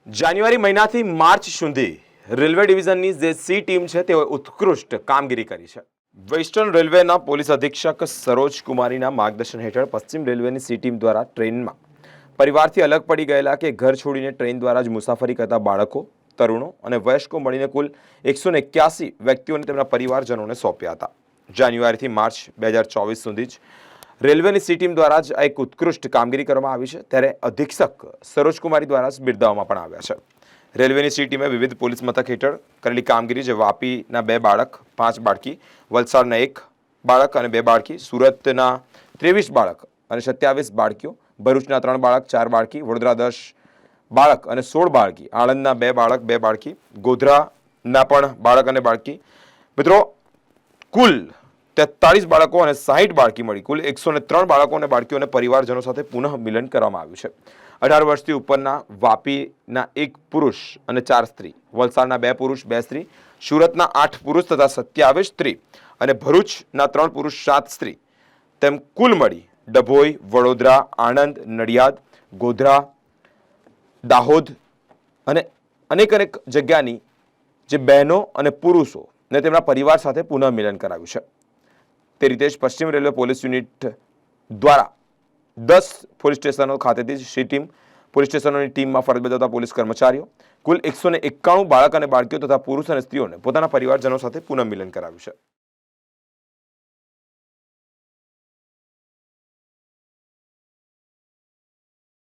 જાન્યુઆરી મહિનાથી માર્ચ સુધી રેલવે ડિવિઝનની જે સી ટીમ છે તેઓએ ઉત્કૃષ્ટ કામગીરી કરી છે. વેસ્ટર્ન રેલવેના પોલીસ અધિક્ષક સરોજ કુમારીના માર્ગદર્શન હેઠળ પશ્ચિમ રેલવેની સી ટીમ દ્વારા ટ્રેનમાં પરિવારથી અલગ પડી ગયેલા કે ઘર છોડીને ટ્રેન દ્વારા જ મુસાફરી કરતા બાળકો, તરુણો અને વયસ્કો મળીને કુલ 181 વ્યક્તિઓને તેમના પરિવારજનોને સોંપ્યા હતા. જાન્યુઆરીથી માર્ચ 2024 સુધી જ રેલવેની સી ટીમ દ્વારા જ એક ઉત્કૃષ્ટ કામગીરી કરવામાં આવી છે. ત્યારે અધિક્ષક સરોજ કુમારી દ્વારા જ બિરદાવવામાં પણ આવ્યા છે. રેલવેની સી ટીમે વિવિધ પોલીસ મથક હેઠળ કરેલી કામગીરી જે વાપીના 2 બાળક, 5 બાળકી, વલસાડના 1 બાળક અને 2 બાળકી, સુરતના 23 બાળક અને 27 બાળકીઓ, ભરૂચના 3 બાળક, 4 બાળકી, વડોદરા 10 બાળક અને 16 બાળકી, આણંદના 2 બાળક, 2 બાળકી, ગોધરાના પણ બાળક અને બાળકી. મિત્રો, કુલ 43 બાળકો અને 60 બાળકી મળી કુલ 103 બાળકો અને બાળકીઓને પરિવારજનો સાથે પુનઃ મિલન કરવામાં આવ્યું છે. 18 વર્ષથી ઉપરના વાપીના 1 પુરુષ અને 4 સ્ત્રી, વલસાડના 2 પુરુષ 2 સ્ત્રી, સુરતના 8 પુરુષ તથા 27 સ્ત્રી અને ભરૂચના 3 પુરુષ 7 સ્ત્રી, તેમ કુલ મળી ડભોઈ, વડોદરા, આણંદ, નડિયાદ, ગોધરા, દાહોદ અને અનેક જગ્યાની જે બહેનો અને પુરુષો ને તેમના પરિવાર સાથે પુનઃ મિલન કરાવ્યું છે. તે રીતે જ પશ્ચિમ રેલવે પોલીસ યુનિટ દ્વારા 10 પોલીસ સ્ટેશનો ખાતેથી સી ટીમ પોલીસ સ્ટેશનોની ટીમમાં ફરજ બજાવતા પોલીસ કર્મચારીઓ કુલ 191 બાળક અને બાળકીઓ તથા પુરુષ અને સ્ત્રીઓને પોતાના પરિવારજનો સાથે પુનઃ મિલન કરાવ્યું છે.